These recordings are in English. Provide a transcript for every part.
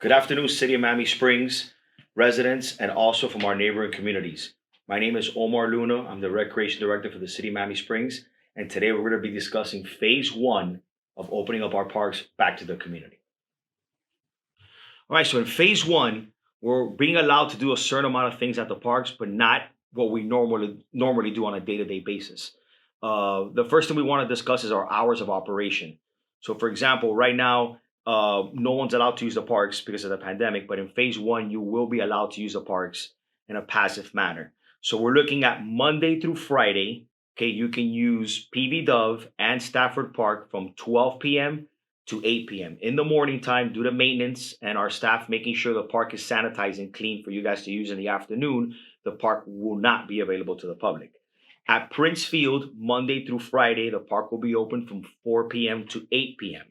Good afternoon, City of Miami Springs residents and also from our neighboring communities. My name is Omar Luna. I'm the Recreation Director for the City of Miami Springs, and today we're going to be discussing phase one of opening up our parks back to the community. All right, so in phase one, we're being allowed to do a certain amount of things at the parks, but not what we normally do on a day-to-day basis. The first thing we want to discuss is our hours of operation. So, for example, right now, no one's allowed to use the parks because of the pandemic, but in phase one, you will be allowed to use the parks in a passive manner. So, we're looking at Monday through Friday. Okay, you can use PV Dove and Stafford Park from 12 p.m. to 8 p.m. in the morning time due to maintenance and our staff making sure the park is sanitized and clean for you guys to use in the afternoon. The park will not be available to the public. At Prince Field, Monday through Friday, the park will be open from 4 p.m. to 8 p.m.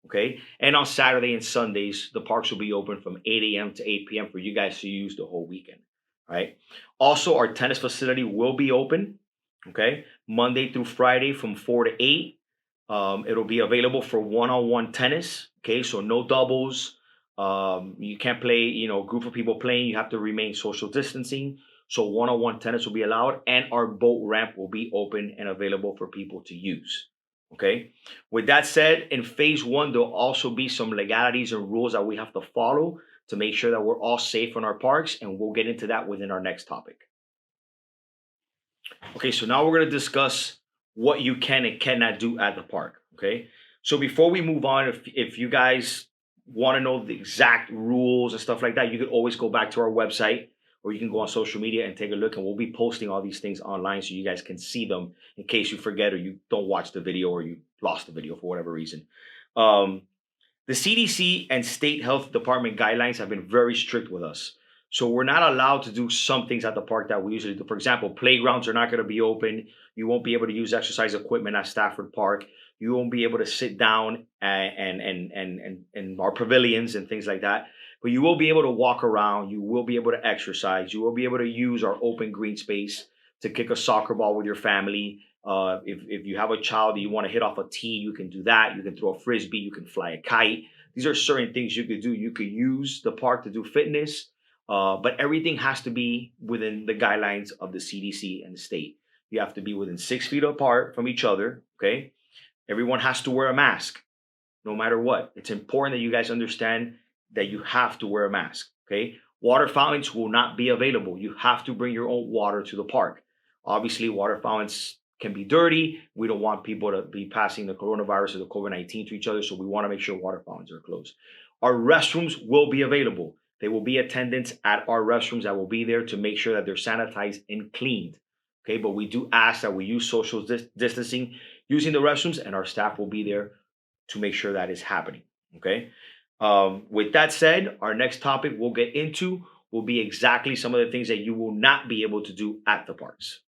Okay. And on Saturday and Sundays, the parks will be open from 8 a.m. to 8 p.m. for you guys to use the whole weekend. Right. Also, our tennis facility will be open. Okay. Monday through Friday from 4 to 8. It'll be available for one-on-one tennis. Okay. So no doubles. You can't play, group of people playing. You have to remain social distancing. So one-on-one tennis will be allowed, and our boat ramp will be open and available for people to use. Okay. With that said, in phase one, there'll also be some legalities and rules that we have to follow to make sure that we're all safe in our parks, and we'll get into that within our next topic. Okay, so now we're going to discuss what you can and cannot do at the park. Okay. So before we move on, if you guys want to know the exact rules and stuff like that, you could always go back to our website, or you can go on social media and take a look, and we'll be posting all these things online so you guys can see them in case you forget or you don't watch the video or you lost the video for whatever reason. The CDC and state health department guidelines have been very strict with us. So we're not allowed to do some things at the park that we usually do. For example, playgrounds are not going to be open. You won't be able to use exercise equipment at Stafford Park. You won't be able to sit down and our pavilions and things like that. But you will be able to walk around. You will be able to exercise. You will be able to use our open green space to kick a soccer ball with your family. If you have a child that you want to hit off a tee, you can do that. You can throw a frisbee. You can fly a kite. These are certain things you could do. You could use the park to do fitness. But everything has to be within the guidelines of the CDC and the state. You have to be within 6 feet apart from each other. Okay. Everyone has to wear a mask no matter what. It's important that you guys understand that you have to wear a mask. Okay. Water fountains will not be available. You have to bring your own water to the park. Obviously, water fountains can be dirty. We don't want people to be passing the coronavirus or the COVID-19 to each other. So we want to make sure water fountains are closed. Our restrooms will be available. There will be attendants at our restrooms that will be there to make sure that they're sanitized and cleaned. Okay, but we do ask that we use social distancing using the restrooms, and our staff will be there to make sure that is happening. Okay. With that said, our next topic we'll get into will be exactly some of the things that you will not be able to do at the parks.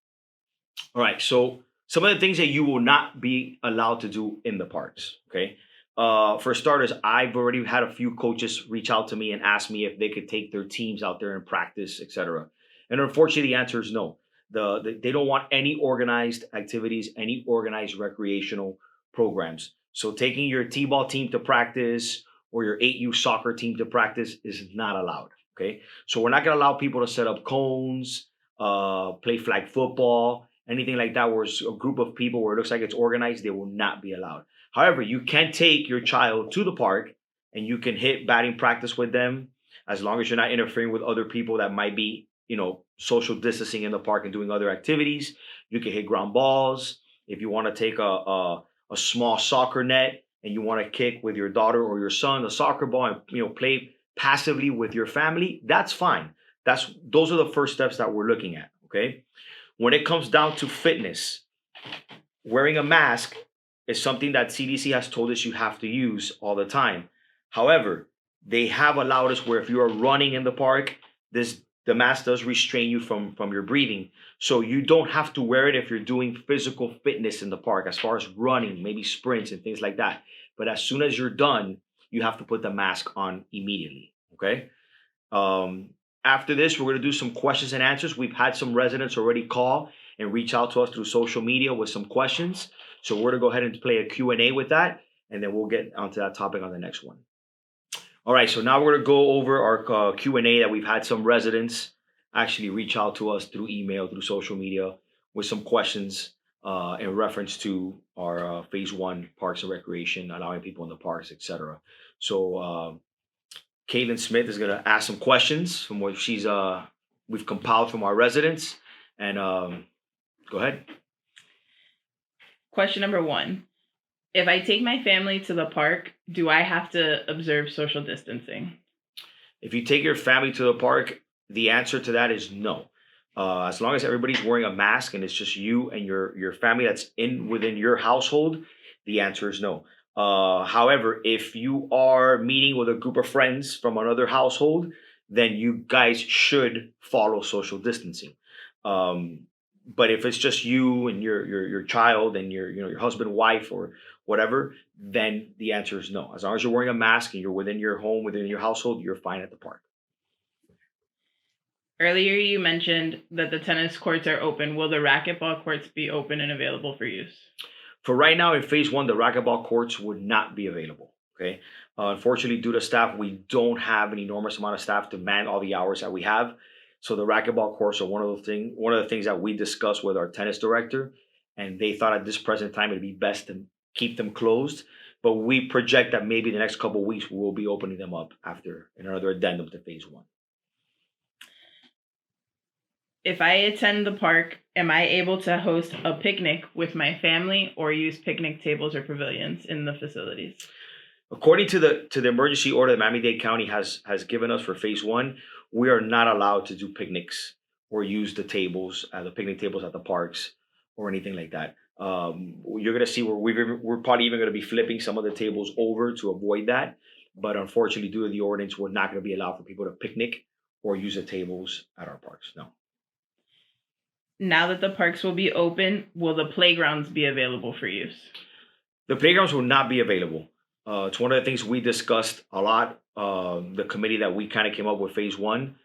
All right. So some of the things that you will not be allowed to do in the parks. Okay. For starters, I've already had a few coaches reach out to me and ask me if they could take their teams out there and practice, etc. And unfortunately, the answer is no. They don't want any organized activities, any organized recreational programs. So taking your T-ball team to practice or your 8U soccer team to practice is not allowed. Okay. So we're not going to allow people to set up cones, play flag football, anything like that where it's a group of people where it looks like it's organized. They will not be allowed. However, you can take your child to the park and you can hit batting practice with them as long as you're not interfering with other people that might be, social distancing in the park and doing other activities. You can hit ground balls. If you want to take a small soccer net and you want to kick with your daughter or your son a soccer ball and play passively with your family, that's fine. Those are the first steps that we're looking at. Okay. When it comes down to fitness, wearing a mask is something that CDC has told us you have to use all the time. However, they have allowed us where if you are running in the park, the mask does restrain you from your breathing. So you don't have to wear it if you're doing physical fitness in the park, as far as running, maybe sprints and things like that. But as soon as you're done, you have to put the mask on immediately. Okay. After this, we're going to do some questions and answers. We've had some residents already call and reach out to us through social media with some questions. So we're going to go ahead and play a Q&A with that, and then we'll get onto that topic on the next one. All right, so now we're gonna go over our Q&A that we've had some residents actually reach out to us through email, through social media, with some questions in reference to our phase one parks and recreation, allowing people in the parks, etc. So Caitlin Smith is gonna ask some questions from what we've compiled from our residents, and go ahead. Question number 1. If I take my family to the park, do I have to observe social distancing? If you take your family to the park, the answer to that is no. As long as everybody's wearing a mask and it's just you and your family that's in within your household, the answer is no. However, if you are meeting with a group of friends from another household, then you guys should follow social distancing. Um, but if it's just you and your child and your husband, wife, or whatever, then the answer is no. As long as you're wearing a mask and you're within your home, within your household, you're fine at the park. Earlier, you mentioned that the tennis courts are open. Will the racquetball courts be open and available for use? For right now, in phase one, the racquetball courts would not be available. Okay. Unfortunately, due to staff, we don't have an enormous amount of staff to man all the hours that we have. So the racquetball courts are one of the things that we discussed with our tennis director, and they thought at this present time it'd be best to keep them closed. But we project that maybe the next couple of weeks we will be opening them up after another addendum to phase one. If I attend the park, am I able to host a picnic with my family or use picnic tables or pavilions in the facilities? According to the emergency order that Miami-Dade County has given us for phase one, we are not allowed to do picnics or use the picnic tables at the parks or anything like that. You're gonna see where we're probably even gonna be flipping some of the tables over to avoid that. But unfortunately, due to the ordinance, we're not gonna be allowed for people to picnic or use the tables at our parks. No. Now that the parks will be open, will the playgrounds be available for use? The playgrounds will not be available. It's one of the things we discussed a lot. The committee that we kind of came up with phase one,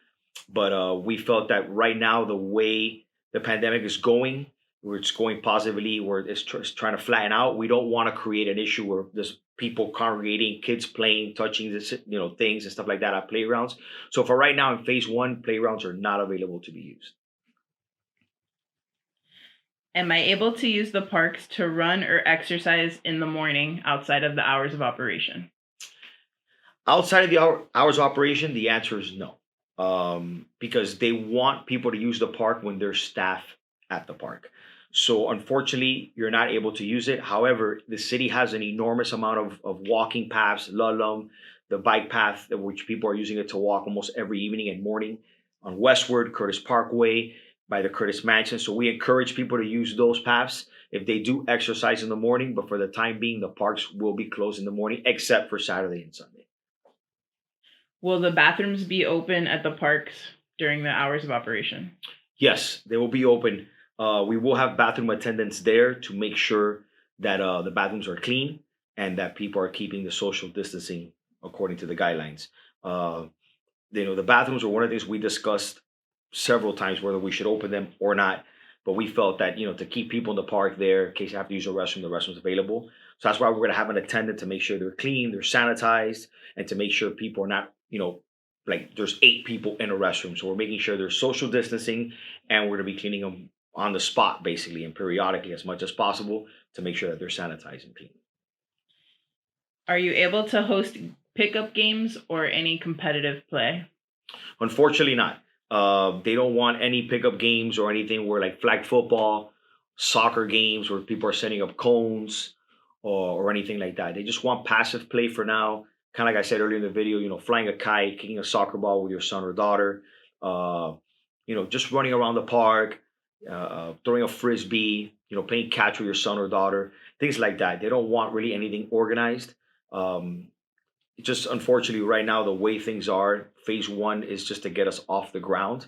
but we felt that right now the way the pandemic is going, where it's going positively, where it's trying to flatten out, we don't want to create an issue where there's people congregating, kids playing, touching this, things and stuff like that at playgrounds. So for right now in phase one, playgrounds are not available to be used. Am I able to use the parks to run or exercise in the morning outside of the hours of operation? Outside of the hours of operation, the answer is no, because they want people to use the park when there's staff at the park. So unfortunately, you're not able to use it. However, the city has an enormous amount of walking paths, Lalum, the bike path, which people are using it to walk almost every evening and morning on Westward, Curtis Parkway, by the Curtis Mansion. So we encourage people to use those paths if they do exercise in the morning. But for the time being, the parks will be closed in the morning, except for Saturday and Sunday. Will the bathrooms be open at the parks during the hours of operation? Yes, they will be open. We will have bathroom attendants there to make sure that the bathrooms are clean and that people are keeping the social distancing according to the guidelines. The bathrooms are one of the things we discussed several times whether we should open them or not. But we felt that to keep people in the park there in case they have to use the restroom's available. So that's why we're going to have an attendant to make sure they're clean, they're sanitized, and to make sure people are not like there's 8 people in a restroom. So we're making sure there's social distancing, and we're going to be cleaning them on the spot basically and periodically as much as possible to make sure that they're sanitized and clean. Are you able to host pickup games or any competitive play? Unfortunately, not. They don't want any pickup games or anything where like flag football, soccer games where people are setting up cones or anything like that. They just want passive play for now. Kind of like I said earlier in the video, flying a kite, kicking a soccer ball with your son or daughter, just running around the park, throwing a frisbee, playing catch with your son or daughter, things like that. They don't want really anything organized. Just unfortunately, right now, the way things are, phase one is just to get us off the ground.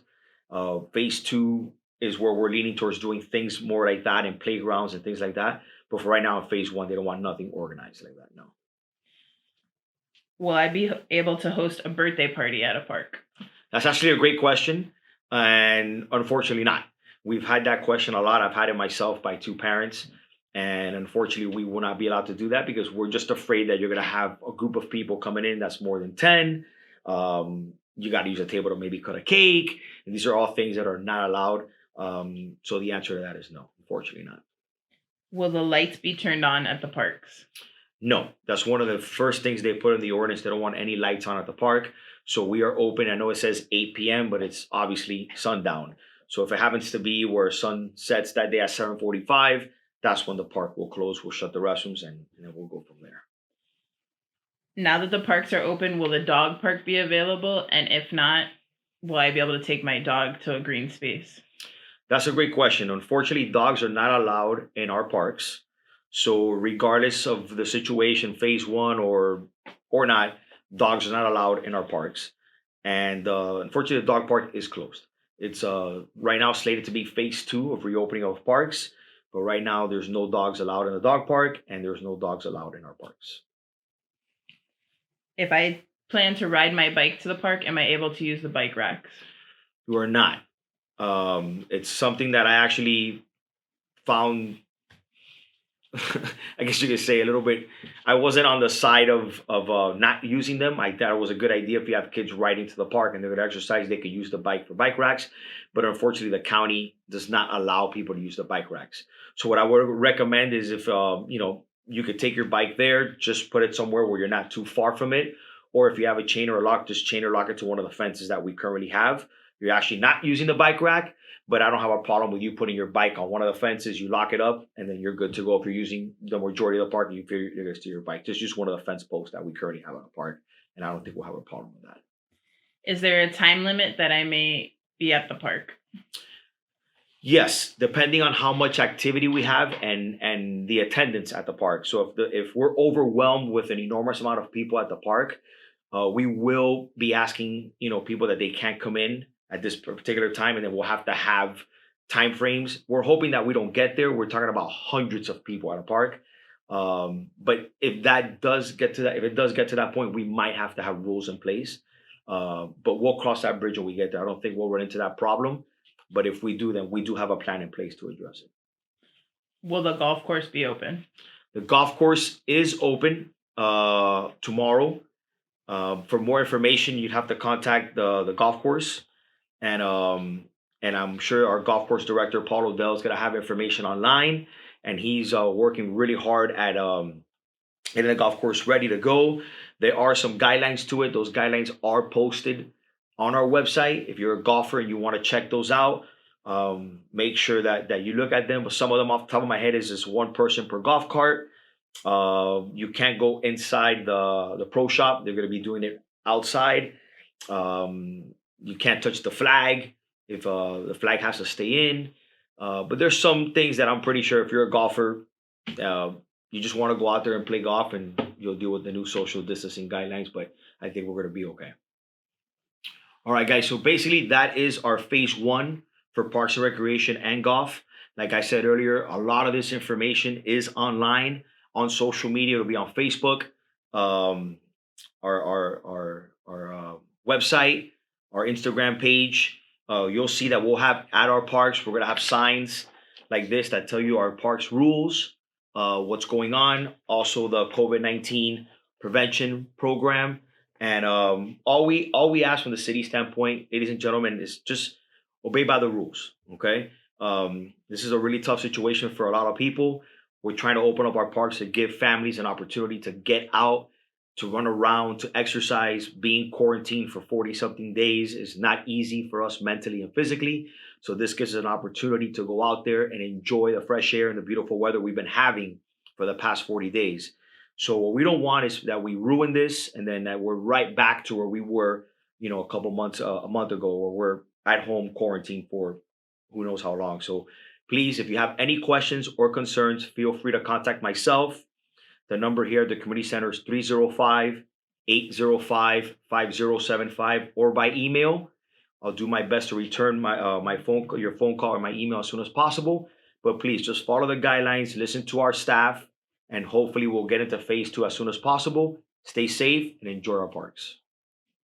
Phase two is where we're leaning towards doing things more like that in playgrounds and things like that. But for right now, in phase one, they don't want nothing organized like that. No. Will I be able to host a birthday party at a park? That's actually a great question. And unfortunately, not. We've had that question a lot. I've had it myself by 2 parents. And unfortunately, we will not be allowed to do that because we're just afraid that you're going to have a group of people coming in that's more than 10. You got to use a table to maybe cut a cake. And these are all things that are not allowed. So the answer to that is no, unfortunately not. Will the lights be turned on at the parks? No, that's one of the first things they put in the ordinance. They don't want any lights on at the park. So we are open. I know it says 8 p.m., but it's obviously sundown. So if it happens to be where sun sets that day at 7:45, that's when the park will close. We'll shut the restrooms and then we'll go from there. Now that the parks are open, will the dog park be available? And if not, will I be able to take my dog to a green space? That's a great question. Unfortunately, dogs are not allowed in our parks. So regardless of the situation, phase one or not, dogs are not allowed in our parks. And unfortunately, the dog park is closed. It's right now slated to be phase two of reopening of parks. But right now, there's no dogs allowed in the dog park, and there's no dogs allowed in our parks. If I plan to ride my bike to the park, am I able to use the bike racks? You are not. It's something that I actually found. I guess you could say a little bit. I wasn't on the side of not using them. I thought it was a good idea if you have kids riding to the park and they're going to exercise, they could use the bike for bike racks. But unfortunately, the county does not allow people to use the bike racks. So what I would recommend is if you could take your bike there, just put it somewhere where you're not too far from it. Or if you have a chain or a lock, just chain or lock it to one of the fences that we currently have. You're actually not using the bike rack, but I don't have a problem with you putting your bike on one of the fences. You lock it up, and then you're good to go. If you're using the majority of the park, you figure you're going to steer your bike. Just use one of the fence posts that we currently have on the park, and I don't think we'll have a problem with that. Is there a time limit that I may be at the park? Yes, depending on how much activity we have and the attendance at the park. So if we're overwhelmed with an enormous amount of people at the park, we will be asking people that they can't come in at this particular time, and then we'll have to have time frames. We're hoping that we don't get there. We're talking about hundreds of people at a park. But if it does get to that point, we might have to have rules in place. But we'll cross that bridge when we get there. I don't think we'll run into that problem. But if we do, then we do have a plan in place to address it. Will the golf course be open? The golf course is open tomorrow. For more information, you'd have to contact the golf course. And I'm sure our golf course director, Paul Odell, is going to have information online. And he's working really hard at getting the golf course ready to go. There are some guidelines to it. Those guidelines are posted on our website. If you're a golfer and you want to check those out, make sure that you look at them. But some of them off the top of my head is just one person per golf cart. You can't go inside the pro shop. They're going to be doing it outside. You can't touch the flag if the flag has to stay in. But there's some things that I'm pretty sure if you're a golfer, you just want to go out there and play golf, and you'll deal with the new social distancing guidelines. But I think we're going to be okay. All right, guys. So basically, that is our phase one for Parks and Recreation and golf. Like I said earlier, a lot of this information is online on social media. It'll be on Facebook, our website, our Instagram page. You'll see that we'll have at our parks. We're gonna have signs like this that tell you our parks rules, what's going on, also the COVID-19 prevention program. And all we ask from the city standpoint, ladies and gentlemen, is just obey by the rules. Okay. This is a really tough situation for a lot of people. We're trying to open up our parks to give families an opportunity to get out, to run around, to exercise. Being quarantined for 40-something days is not easy for us mentally and physically. So this gives us an opportunity to go out there and enjoy the fresh air and the beautiful weather we've been having for the past 40 days. So what we don't want is that we ruin this and then that we're right back to where we were, a month ago, where we're at home quarantined for who knows how long. So please, if you have any questions or concerns, feel free to contact myself. The number here at the community center is 305-805-5075 or by email. I'll do my best to return your phone call or my email as soon as possible. But please just follow the guidelines, listen to our staff, and hopefully we'll get into phase two as soon as possible. Stay safe and enjoy our parks.